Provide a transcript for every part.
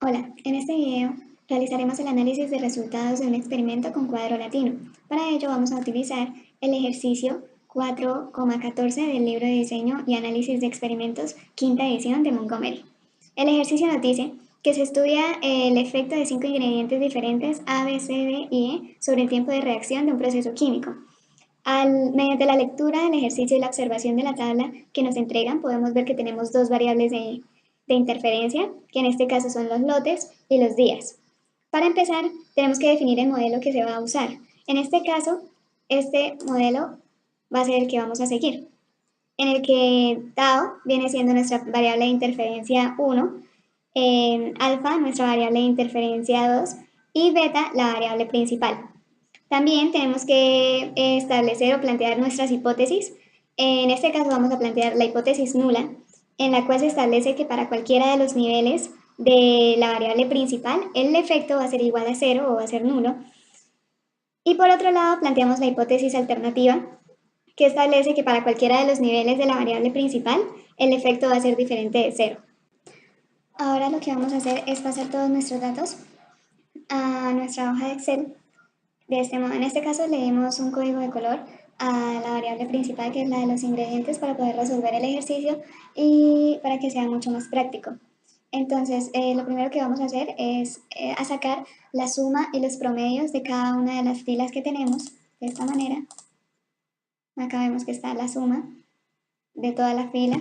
Hola, en este video realizaremos el análisis de resultados de un experimento con cuadro latino. Para ello vamos a utilizar el ejercicio 4,14 del libro de diseño y análisis de experimentos, quinta edición de Montgomery. El ejercicio nos dice que se estudia el efecto de 5 ingredientes diferentes A, B, C, D y E sobre el tiempo de reacción de un proceso químico. Mediante la lectura del ejercicio y la observación de la tabla que nos entregan, podemos ver que tenemos dos variables de interferencia, que en este caso son los lotes y los días. Para empezar, tenemos que definir el modelo que se va a usar. En este caso, este modelo va a ser el que vamos a seguir, en el que tau viene siendo nuestra variable de interferencia 1, alfa nuestra variable de interferencia 2 y beta la variable principal. También tenemos que establecer o plantear nuestras hipótesis. En este caso vamos a plantear la hipótesis nula, en la cual se establece que para cualquiera de los niveles de la variable principal, el efecto va a ser igual a 0 o va a ser nulo. Y por otro lado, planteamos la hipótesis alternativa, que establece que para cualquiera de los niveles de la variable principal, el efecto va a ser diferente de 0. Ahora lo que vamos a hacer es pasar todos nuestros datos a nuestra hoja de Excel. De este modo, en este caso le dimos un código de color a la variable principal, que es la de los ingredientes, para poder resolver el ejercicio y para que sea mucho más práctico. Entonces, lo primero que vamos a hacer es a sacar la suma y los promedios de cada una de las filas que tenemos, de esta manera. Acá vemos que está la suma de toda la fila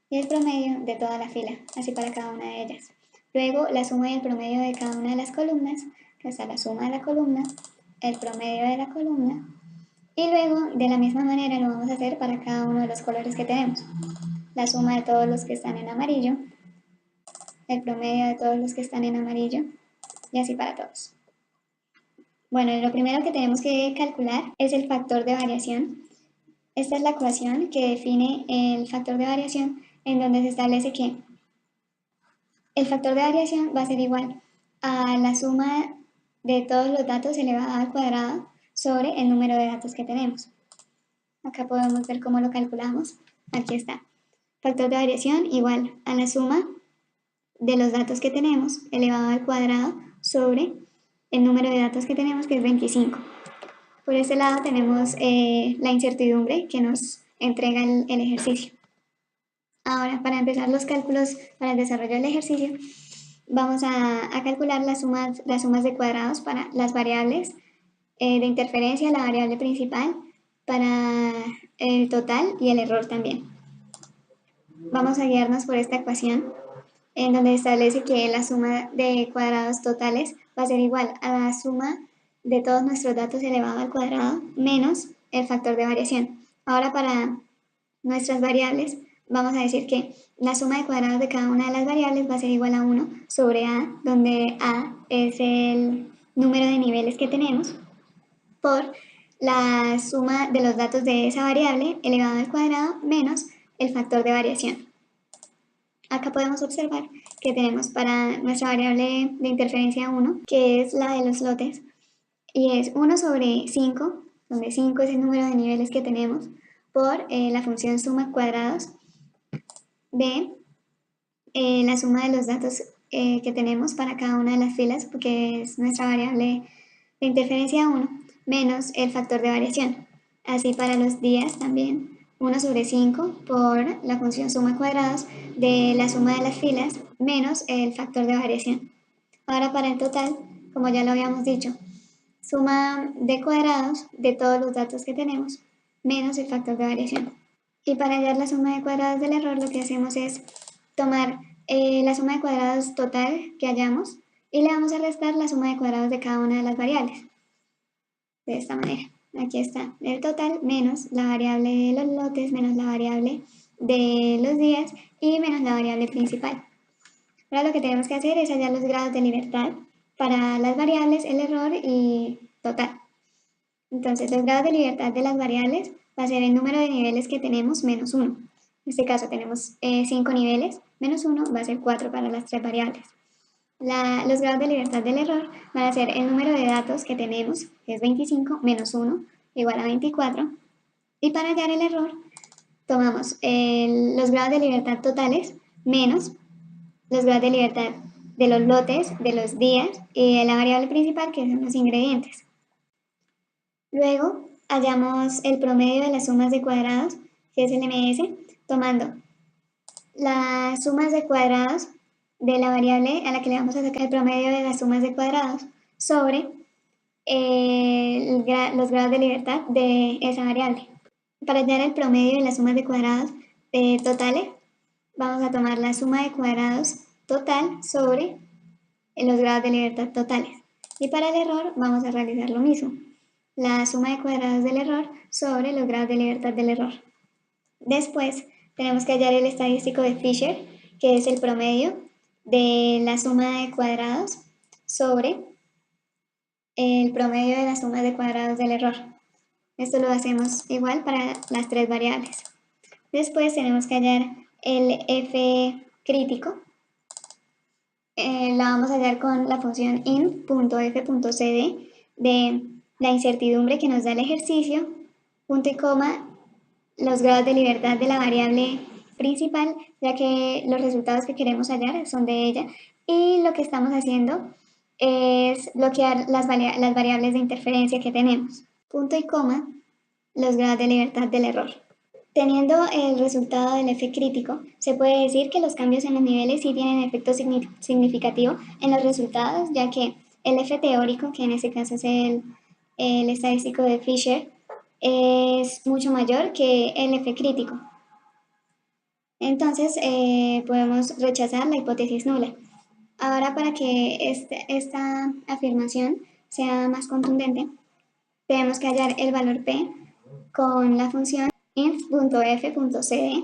y el promedio de toda la fila, así para cada una de ellas. Luego, la suma y el promedio de cada una de las columnas, que está la suma de la columna, el promedio de la columna, y luego de la misma manera lo vamos a hacer para cada uno de los colores que tenemos. La suma de todos los que están en amarillo, el promedio de todos los que están en amarillo, y así para todos. Bueno, lo primero que tenemos que calcular es el factor de variación. Esta es la ecuación que define el factor de variación, en donde se establece que el factor de variación va a ser igual a la suma de todos los datos elevado al cuadrado sobre el número de datos que tenemos. Acá podemos ver cómo lo calculamos. Aquí está. Factor de variación igual a la suma de los datos que tenemos elevado al cuadrado sobre el número de datos que tenemos, que es 25. Por este lado tenemos la incertidumbre que nos entrega el ejercicio. Ahora, para empezar los cálculos para el desarrollo del ejercicio, vamos a calcular las sumas de cuadrados para las variables de interferencia, la variable principal, para el total y el error también. Vamos a guiarnos por esta ecuación, en donde establece que la suma de cuadrados totales va a ser igual a la suma de todos nuestros datos elevado al cuadrado menos el factor de variación. Ahora, para nuestras variables, vamos a decir que la suma de cuadrados de cada una de las variables va a ser igual a 1 sobre A, donde A es el número de niveles que tenemos, por la suma de los datos de esa variable elevado al cuadrado menos el factor de variación. Acá podemos observar que tenemos para nuestra variable de interferencia 1, que es la de los lotes, y es 1 sobre 5, donde 5 es el número de niveles que tenemos, por la función suma cuadrados de la suma de los datos que tenemos para cada una de las filas, porque es nuestra variable de interferencia 1, menos el factor de variación. Así para los días también, 1 sobre 5 por la función suma cuadrados de la suma de las filas menos el factor de variación. Ahora para el total, como ya lo habíamos dicho, suma de cuadrados de todos los datos que tenemos menos el factor de variación. Y para hallar la suma de cuadrados del error, lo que hacemos es tomar la suma de cuadrados total que hallamos y le vamos a restar la suma de cuadrados de cada una de las variables. De esta manera, aquí está el total menos la variable de los lotes, menos la variable de los días y menos la variable principal. Ahora lo que tenemos que hacer es hallar los grados de libertad para las variables, el error y total. Entonces, los grados de libertad de las variables va a ser el número de niveles que tenemos menos 1. En este caso tenemos 5 niveles, menos 1 va a ser 4 para las tres variables. Los grados de libertad del error van a ser el número de datos que tenemos, que es 25, menos 1, igual a 24. Y para hallar el error, tomamos los grados de libertad totales menos los grados de libertad de los lotes, de los días y de la variable principal, que son los ingredientes. Luego hallamos el promedio de las sumas de cuadrados, que es el MS, tomando las sumas de cuadrados de la variable a la que le vamos a sacar el promedio de las sumas de cuadrados sobre los grados de libertad de esa variable. Para hallar el promedio de las sumas de cuadrados totales, vamos a tomar la suma de cuadrados total sobre los grados de libertad totales. Y para el error vamos a realizar lo mismo. La suma de cuadrados del error sobre los grados de libertad del error. Después tenemos que hallar el estadístico de Fisher, que es el promedio de la suma de cuadrados sobre el promedio de las sumas de cuadrados del error. Esto lo hacemos igual para las tres variables. Después tenemos que hallar el F crítico. La vamos a hallar con la función int.f.cd de la incertidumbre que nos da el ejercicio, punto y coma, los grados de libertad de la variable principal, ya que los resultados que queremos hallar son de ella, y lo que estamos haciendo es bloquear las variables de interferencia que tenemos, punto y coma, los grados de libertad del error. Teniendo el resultado del F crítico, se puede decir que los cambios en los niveles sí tienen efecto significativo en los resultados, ya que el F teórico, que en este caso es el estadístico de Fisher, es mucho mayor que el F crítico. Entonces podemos rechazar la hipótesis nula. Ahora, para que esta afirmación sea más contundente, tenemos que hallar el valor P con la función inf.f.cd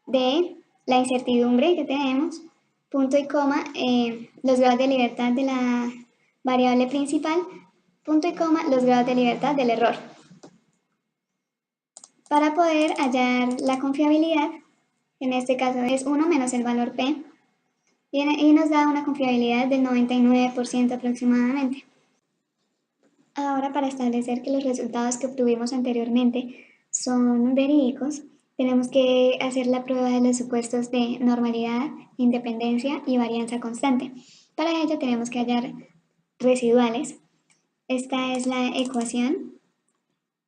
de la incertidumbre que tenemos, punto y coma, los grados de libertad de la variable principal, punto y coma, los grados de libertad del error. Para poder hallar la confiabilidad, en este caso es 1 menos el valor P, y nos da una confiabilidad del 99% aproximadamente. Ahora, para establecer que los resultados que obtuvimos anteriormente son verídicos, tenemos que hacer la prueba de los supuestos de normalidad, independencia y varianza constante. Para ello tenemos que hallar residuales. Esta es la ecuación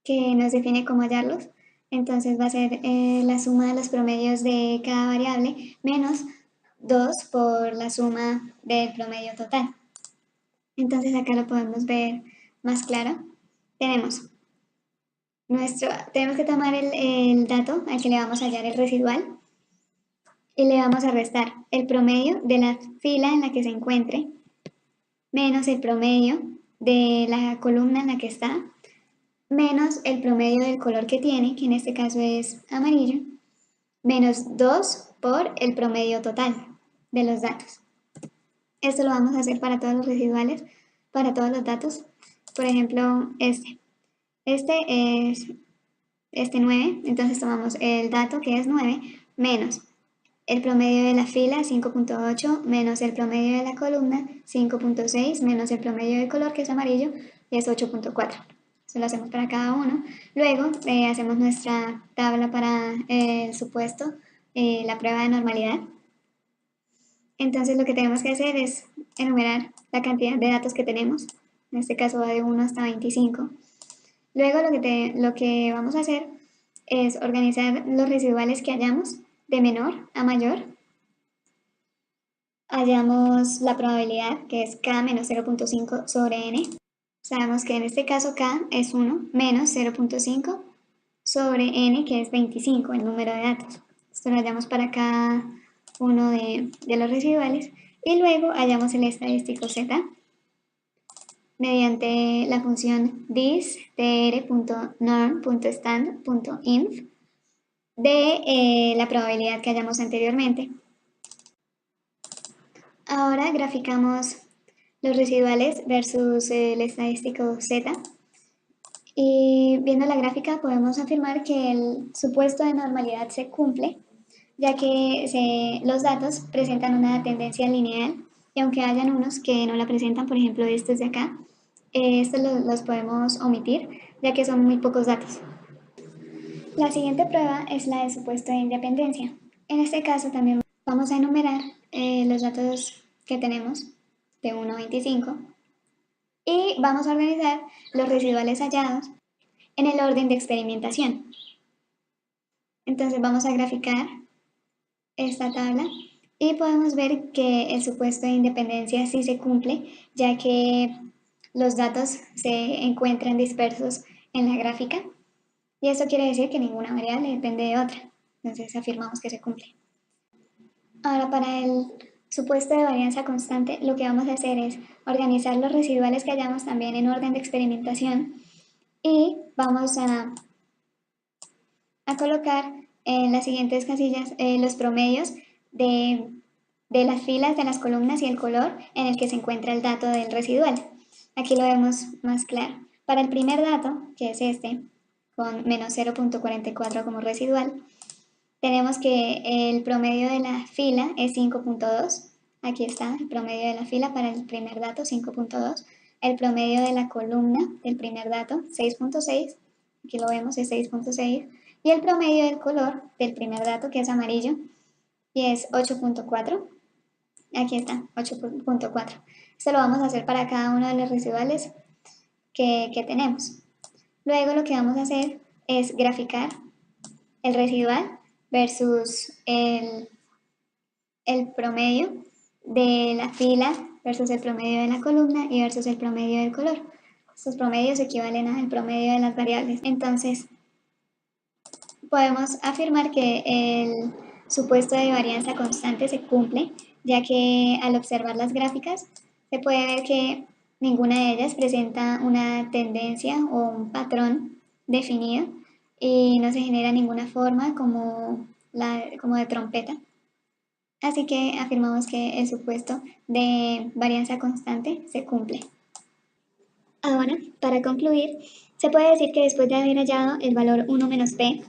que nos define cómo hallarlos. Entonces va a ser la suma de los promedios de cada variable menos 2 por la suma del promedio total. Entonces acá lo podemos ver más claro. Tenemos que tomar el dato al que le vamos a hallar el residual y le vamos a restar el promedio de la fila en la que se encuentre menos el promedio de la columna en la que está menos el promedio del color que tiene, que en este caso es amarillo, menos 2 por el promedio total de los datos. Esto lo vamos a hacer para todos los residuales, para todos los datos. Por ejemplo, este es 9, entonces tomamos el dato que es 9 menos el promedio de la fila 5.8 menos el promedio de la columna 5.6 menos el promedio de color que es amarillo y es 8.4. Eso lo hacemos para cada uno. Luego hacemos nuestra tabla para el supuesto, la prueba de normalidad. Entonces lo que tenemos que hacer es enumerar la cantidad de datos que tenemos. En este caso va de 1 hasta 25. Luego lo que vamos a hacer es organizar los residuales que hallamos de menor a mayor. Hallamos la probabilidad, que es k menos 0.5 sobre n. Sabemos que en este caso k es 1 menos 0.5 sobre n, que es 25, el número de datos. Esto lo hallamos para cada uno de los residuales. Y luego hallamos el estadístico z mediante la función dis.tr.norm.stand.inf de la probabilidad que hallamos anteriormente. Ahora graficamos los residuales versus el estadístico z, y viendo la gráfica podemos afirmar que el supuesto de normalidad se cumple, ya que los datos presentan una tendencia lineal, y aunque hayan unos que no la presentan, por ejemplo estos de acá, estos los podemos omitir, ya que son muy pocos datos. La siguiente prueba es la de supuesto de independencia. En este caso también vamos a enumerar los datos que tenemos de 1 a 25 y vamos a organizar los residuales hallados en el orden de experimentación. Entonces vamos a graficar esta tabla y podemos ver que el supuesto de independencia sí se cumple, ya que los datos se encuentran dispersos en la gráfica y eso quiere decir que ninguna variable depende de otra. Entonces afirmamos que se cumple. Ahora, para el supuesto de varianza constante, lo que vamos a hacer es organizar los residuales que hallamos también en orden de experimentación y vamos a colocar en las siguientes casillas los promedios de las filas, de las columnas y el color en el que se encuentra el dato del residual. Aquí lo vemos más claro. Para el primer dato, que es este, con menos 0.44 como residual, tenemos que el promedio de la fila es 5.2. Aquí está el promedio de la fila para el primer dato, 5.2. El promedio de la columna del primer dato, 6.6. Aquí lo vemos, es 6.6. Y el promedio del color del primer dato, que es amarillo, y es 8.4. Aquí está, 8.4. Esto lo vamos a hacer para cada uno de los residuales que tenemos. Luego lo que vamos a hacer es graficar el residual versus el promedio de la fila versus el promedio de la columna y versus el promedio del color. Estos promedios equivalen al promedio de las variables. Entonces, podemos afirmar que el supuesto de varianza constante se cumple, ya que al observar las gráficas se puede ver que ninguna de ellas presenta una tendencia o un patrón definido y no se genera ninguna forma como de trompeta. Así que afirmamos que el supuesto de varianza constante se cumple. Ahora, para concluir, se puede decir que después de haber hallado el valor 1 menos p,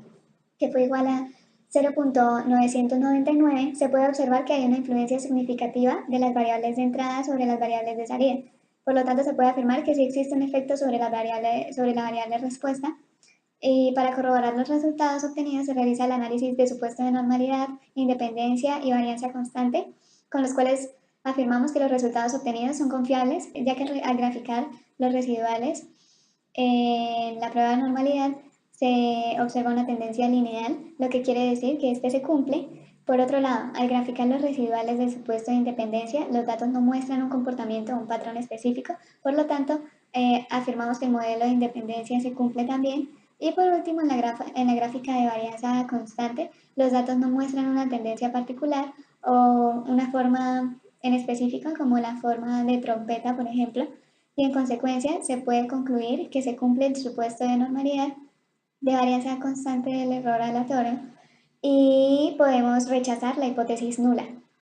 que fue igual a 0.999, se puede observar que hay una influencia significativa de las variables de entrada sobre las variables de salida. Por lo tanto, se puede afirmar que sí existe un efecto sobre la variable respuesta. Y para corroborar los resultados obtenidos se realiza el análisis de supuesto de normalidad, independencia y varianza constante, con los cuales afirmamos que los resultados obtenidos son confiables, ya que al graficar los residuales en la prueba de normalidad se observa una tendencia lineal, lo que quiere decir que este se cumple. Por otro lado, al graficar los residuales del supuesto de independencia, los datos no muestran un comportamiento o un patrón específico, por lo tanto, afirmamos que el modelo de independencia se cumple también. Y por último, en la gráfica de varianza constante, los datos no muestran una tendencia particular o una forma en específico, como la forma de trompeta, por ejemplo, y en consecuencia se puede concluir que se cumple el supuesto de normalidad de varianza constante del error aleatorio y podemos rechazar la hipótesis nula.